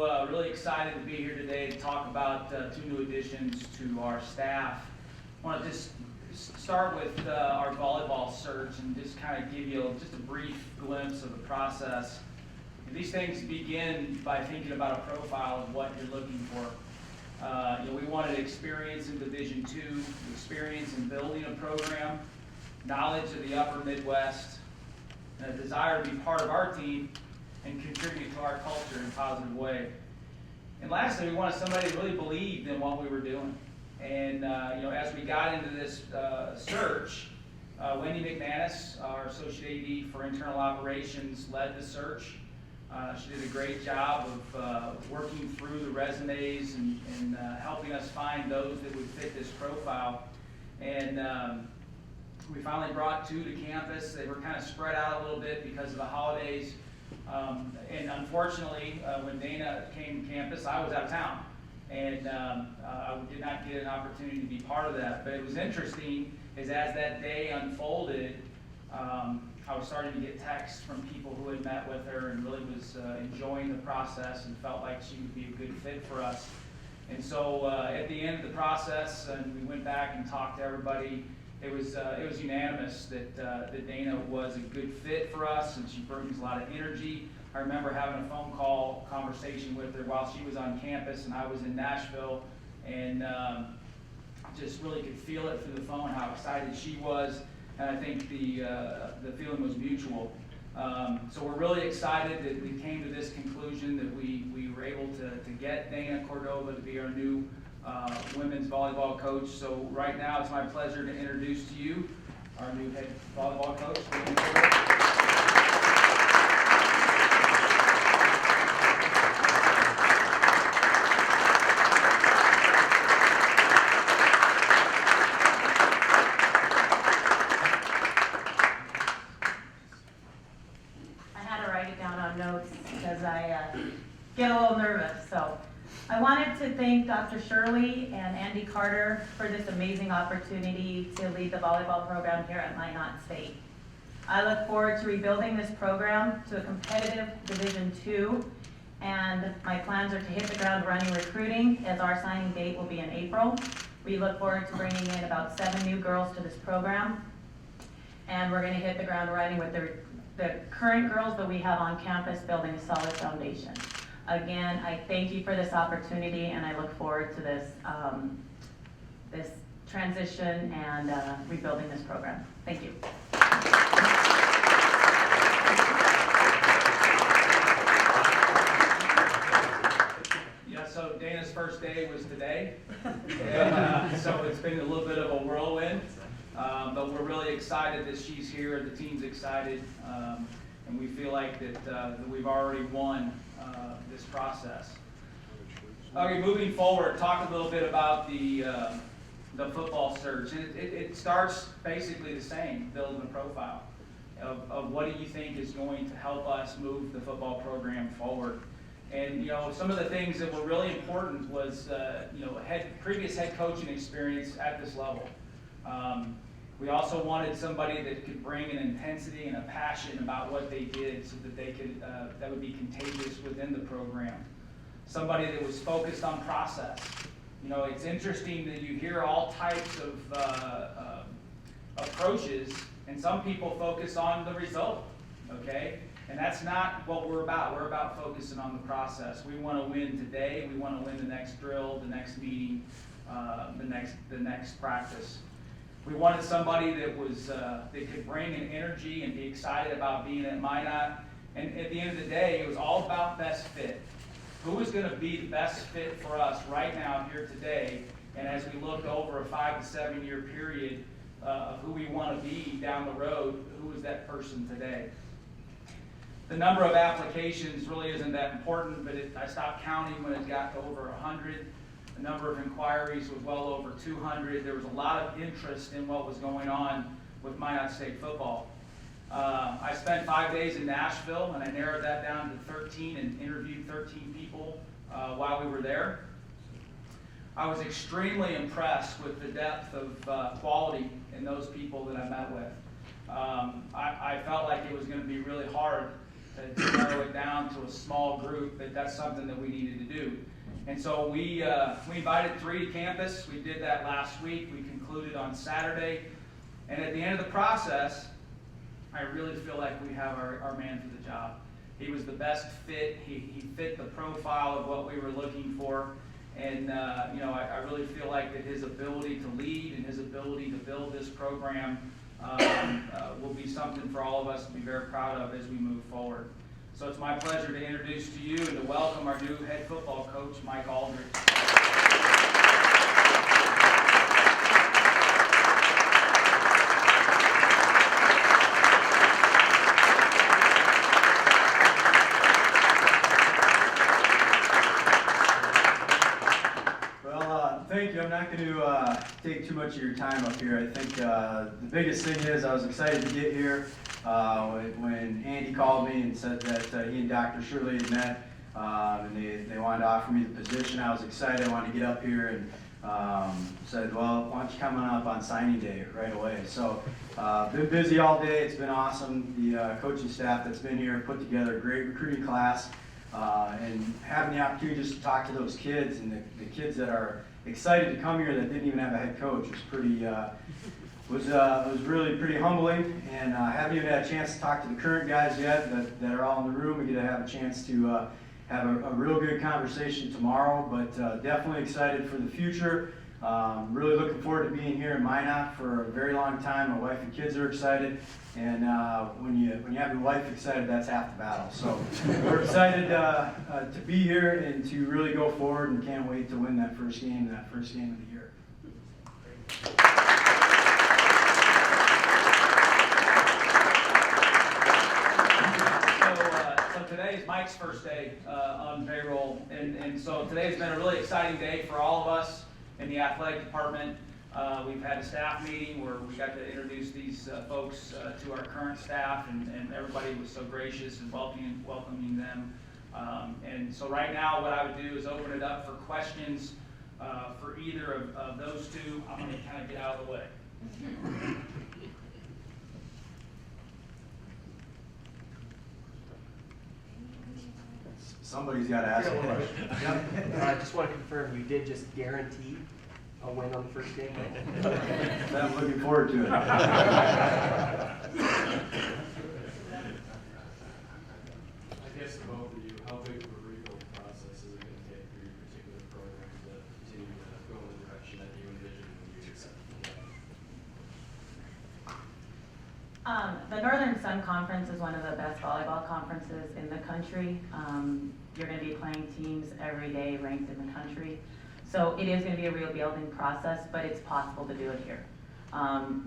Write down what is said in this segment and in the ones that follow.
really excited to be here today to talk about two new additions to our staff. I want to just start with our volleyball search and just kind of give you just a brief glimpse of the process. And these things begin by thinking about a profile of what you're looking for. We wanted experience in Division II, experience in building a program, knowledge of the upper Midwest, and a desire to be part of our team and contribute to our culture in a positive way. And lastly, we wanted somebody who really believed in what we were doing. And as we got into this search, Wendy McManus, our Associate AD for Internal Operations, led the search. She did a great job of working through the resumes and helping us find those that would fit this profile. And we finally brought two to campus. They were kind of spread out a little bit because of the holidays. And unfortunately, when Dana came to campus, I was out of town. And I did not get an opportunity to be part of that. But it was interesting is as that day unfolded, I was starting to get texts from people who had met with her and really was enjoying the process and felt like she would be a good fit for us. And so at the end of the process, and we went back and talked to everybody, it was unanimous that Dana was a good fit for us, and she brings a lot of energy. I remember having a phone call conversation with her while she was on campus and I was in Nashville, and just really could feel it through the phone how excited she was, and I think the feeling was mutual. So we're really excited that we came to this conclusion that we were able to get Dana Cordova to be our new women's volleyball coach. So right now it's my pleasure to introduce to you our new head volleyball coach, Dana Cordova. Get a little nervous. So I wanted to thank Dr. Shirley and Andy Carter for this amazing opportunity to lead the volleyball program here at Minot State. I look forward to rebuilding this program to a competitive Division II, and my plans are to hit the ground running recruiting as our signing date will be in April. We look forward to bringing in about 7 new girls to this program, and we're going to hit the ground running with the current girls that we have on campus, building a solid foundation. Again, I thank you for this opportunity, and I look forward to this this transition and rebuilding this program. Thank you. Yeah, so Dana's first day was today, and so it's been a little bit of a whirlwind, but we're really excited that she's here. The team's excited, and we feel like that we've already won this process. Okay, moving forward, talk a little bit about the football search. It starts basically the same, building a profile of what do you think is going to help us move the football program forward. And some of the things that were really important was previous head coaching experience at this level. We also wanted somebody that could bring an intensity and a passion about what they did so that they could that would be contagious within the program. Somebody that was focused on process. It's interesting that you hear all types of approaches, and some people focus on the result, okay? And that's not what we're about. We're about focusing on the process. We want to win today. We want to win the next drill, the next meeting, the next practice. We wanted somebody that was that could bring an energy and be excited about being at Minot. And at the end of the day, it was all about best fit. Who is going to be the best fit for us right now here today? And as we look over a 5 to 7 year period of who we want to be down the road, who is that person today? The number of applications really isn't that important, but I stopped counting when it got to over 100. The number of inquiries was well over 200. There was a lot of interest in what was going on with Minot State football. I spent 5 days in Nashville, and I narrowed that down to 13 and interviewed 13 people while we were there. I was extremely impressed with the depth of quality in those people that I met with. I felt like it was going to be really hard to narrow it down to a small group, that's something that we needed to do. And so we invited 3 to campus. We did that last week. We concluded on Saturday. And at the end of the process, I really feel like we have our man for the job. He was the best fit. He fit the profile of what we were looking for. And I really feel like that his ability to lead and his ability to build this program will be something for all of us to be very proud of as we move forward. So it's my pleasure to introduce to you and to welcome our new head football coach, Mike Aldridge. Thank you. I'm not going to take too much of your time up here. I think the biggest thing is I was excited to get here when Andy called me and said that he and Dr. Shirley had met and they wanted to offer me the position. I was excited. I wanted to get up here and said, well, why don't you come on up on signing day right away. So been busy all day. It's been awesome. The coaching staff that's been here put together a great recruiting class and having the opportunity just to talk to those kids and the kids that are excited to come here that didn't even have a head coach was really pretty humbling, and haven't even had a chance to talk to the current guys yet that are all in the room. We get to have a chance to have a real good conversation tomorrow, but definitely excited for the future. Really looking forward to being here in Minot for a very long time. My wife and kids are excited, and when you have your wife excited, that's half the battle. So we're excited to be here and to really go forward, and can't wait to win that first game of the year. So today is Mike's first day on payroll, and so today has been a really exciting day for all of us in the athletic department. We've had a staff meeting where we got to introduce these folks to our current staff, and everybody was so gracious in welcoming them. And so right now what I would do is open it up for questions for either of those two. I'm going to kind of get out of the way. Somebody's got to ask a question. I just want to confirm, you did just guarantee a win on the first game? I'm looking forward to it. I guess for both of you, how big of a rebuild process is it going to take for your particular program to continue to go in the direction that you envision when you accept The Northern Sun Conference is one of the best volleyball conferences in the country. You're going to be playing teams every day ranked in the country. So it is going to be a real building process, but it's possible to do it here.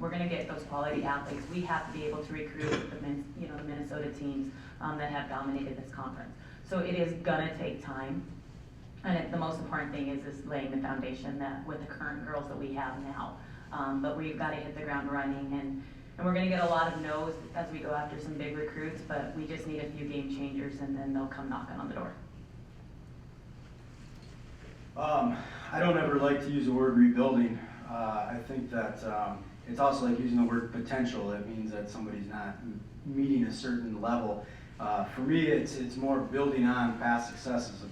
We're going to get those quality athletes. We have to be able to recruit the Minnesota teams that have dominated this conference. So it is going to take time. And the most important thing is laying the foundation that with the current girls that we have now. But we've got to hit the ground running, and we're going to get a lot of no's as we go after some big recruits, but we just need a few game changers, and then they'll come knocking on the door. I don't ever like to use the word rebuilding. I think that it's also like using the word potential. That means that somebody's not meeting a certain level. For me, it's more building on past successes.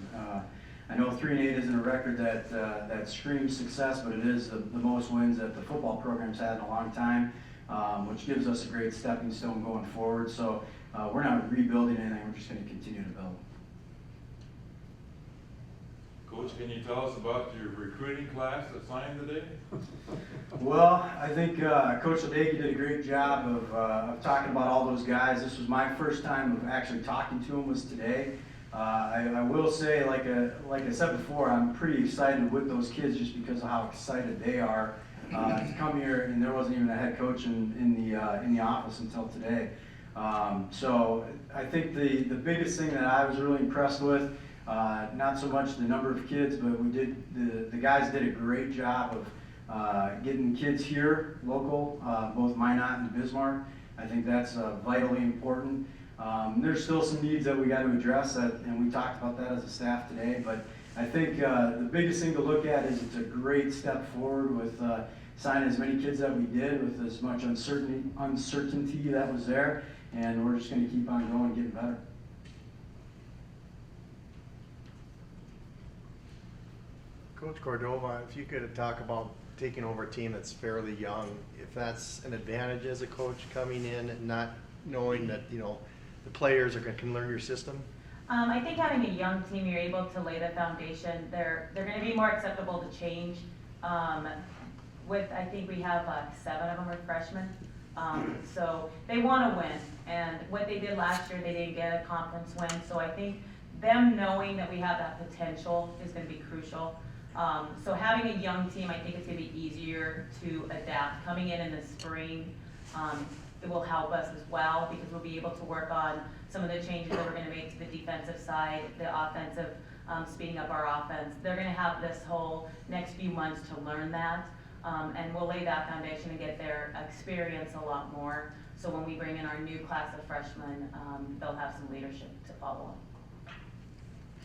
I know 3-8 isn't a record that screams success, but it is the most wins that the football program's had in a long time, which gives us a great stepping stone going forward. So we're not rebuilding anything, we're just going to continue to build. Coach, can you tell us about your recruiting class that signed today? Well, I think Coach Ledecky did a great job of talking about all those guys. This was my first time of actually talking to them was today. I will say, like I said before, I'm pretty excited with those kids just because of how excited they are to come here, and there wasn't even a head coach in the office until today. So I think the biggest thing that I was really impressed with, not so much the number of kids, but the guys did a great job of getting kids here, local, both Minot and Bismarck. I think that's vitally important. There's still some needs that we got to address, and we talked about that as a staff today, but I think the biggest thing to look at is it's a great step forward with signing as many kids that we did with as much uncertainty that was there, and we're just going to keep on going and getting better. Coach Cordova, if you could talk about taking over a team that's fairly young, if that's an advantage as a coach coming in and not knowing that, you know, the players can learn your system? I think having a young team, you're able to lay the foundation. They're going to be more acceptable to change. I think we have 7 of them are freshmen. So they want to win. And what they did last year, they didn't get a conference win. So I think them knowing that we have that potential is going to be crucial. So having a young team, I think it's going to be easier to adapt. Coming in the spring, it will help us as well because we'll be able to work on some of the changes that we're going to make to the defensive side, the offensive, speeding up our offense. They're going to have this whole next few months to learn that, and we'll lay that foundation and get their experience a lot more. So when we bring in our new class of freshmen, they'll have some leadership to follow them.